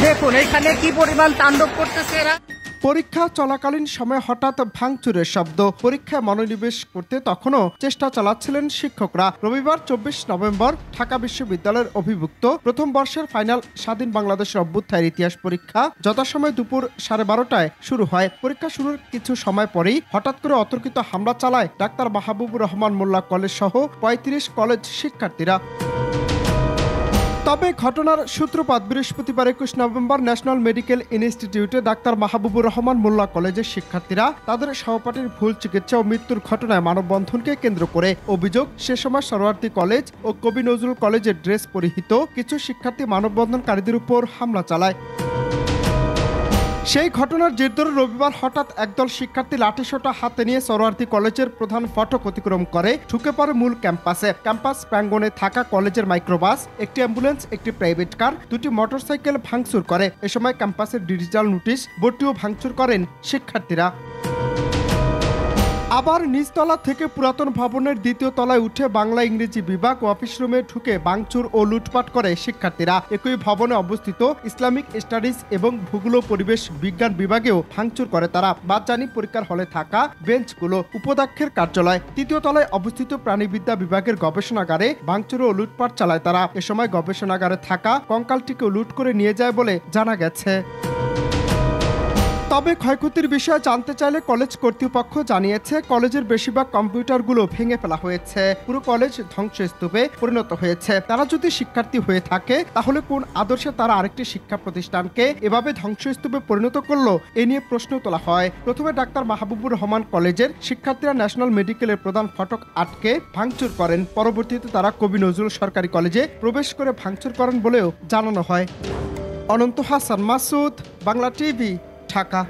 দেখুন এখানে কি পরিমাণ তাণ্ডব করতেছে এরা। পরীক্ষা চলাকালীন সময় হঠাৎ ভাঙচুরের শব্দ। পরীক্ষায় মনোনিবেশ করতে তখনও চেষ্টা চালাচ্ছিলেন শিক্ষকরা। রবিবার 24 নভেম্বর ঢাকা বিশ্ববিদ্যালয়ের অভিভুক্ত প্রথম বর্ষের ফাইনাল স্বাধীন বাংলাদেশের অভ্যুত্থানের ইতিহাস পরীক্ষা যথাসময় দুপুর 12:30টায় শুরু হয়। পরীক্ষা শুরুর কিছু সময় পরেই হঠাৎ করে অতর্কিত হামলা চালায় ডাক্তার মাহবুবুর রহমান মোল্লা কলেজ সহ 35 কলেজ শিক্ষার্থীরা। তবে ঘটনার সূত্রপাত বৃহস্পতিবার 21 নভেম্বর ন্যাশনাল মেডিকেল ইনস্টিটিউটে ডাক্তার মাহবুবুর রহমান মোল্লা কলেজের শিক্ষার্থীরা তাদের সহপাঠীর ভুল চিকিৎসা ও মৃত্যুর ঘটনায় মানববন্ধনকে কেন্দ্র করে। অভিযোগ, সে সময় সরোয়ার্দী কলেজ ও কবি নজরুল কলেজের ড্রেস পরিহিত কিছু শিক্ষার্থী মানববন্ধনকারীদের উপর হামলা চালায়। সেই ঘটনার জের ধরে রবিবার হঠাৎ একদল শিক্ষার্থী লাঠিসোঁটা হাতে নিয়ে সরোয়ার্দী কলেজের প্রধান ফটক অতিক্রম করে ঢুকে পড়ে মূল ক্যাম্পাসে। ক্যাম্পাস প্রাঙ্গণে থাকা কলেজের মাইক্রোবাস, একটি অ্যাম্বুলেন্স, একটি প্রাইভেট কার, দুটি মোটরসাইকেল ভাঙচুর করে। এ সময় ক্যাম্পাসের ডিজিটাল নোটিশ বোর্ডটিও ভাঙচুর করেন শিক্ষার্থীরা। আবার নিচতলা থেকে পুরাতন ভবনের দ্বিতীয় তলায় উঠে বাংলা ইংরেজি বিভাগ ও অফিস রুমে ঢুকে ভাঙচুর ও লুটপাট করে শিক্ষার্থীরা। একই ভবনে অবস্থিত ইসলামিক স্টাডিজ এবং ভূগোল ও পরিবেশ বিজ্ঞান বিভাগেও ভাঙচুর করে তারা। বাদজানি পরীক্ষার হলে থাকা বেঞ্চগুলো, উপাধ্যক্ষের কার্যালয়, তৃতীয় তলায় অবস্থিত প্রাণীবিদ্যা বিভাগের গবেষণাগারে ভাঙচুর ও লুটপাট চালায় তারা। এ সময় গবেষণাগারে থাকা কঙ্কালটিকেও লুট করে নিয়ে যায় বলে জানা গেছে। তবে ক্ষয়ক্ষতির বিষয়ে জানতে চাইলে কলেজ কর্তৃপক্ষ জানিয়েছে কলেজের বেশিরভাগ কম্পিউটারগুলো ভেঙে ফেলা হয়েছে। পুরো কলেজ ধ্বংসস্তূপে পরিণত হয়েছে। তারা যদি শিক্ষার্থী হয়ে থাকে তাহলে কোন আদর্শে তারা আরেকটি শিক্ষা প্রতিষ্ঠানকে এভাবে ধ্বংসস্তূপে পরিণত করলো, এ নিয়ে প্রশ্ন তোলা হয়। প্রথমে ডাক্তার মাহবুবুর রহমান কলেজের শিক্ষার্থীরা ন্যাশনাল মেডিকেলের প্রধান ফটক আটকে ভাঙচুর করেন। পরবর্তীতে তারা কবি নজরুল সরকারি কলেজে প্রবেশ করে ভাঙচুর করেন বলেও জানানো হয়। অনন্ত হাসান মাসুদ, বাংলা টিভি, ঢাকা।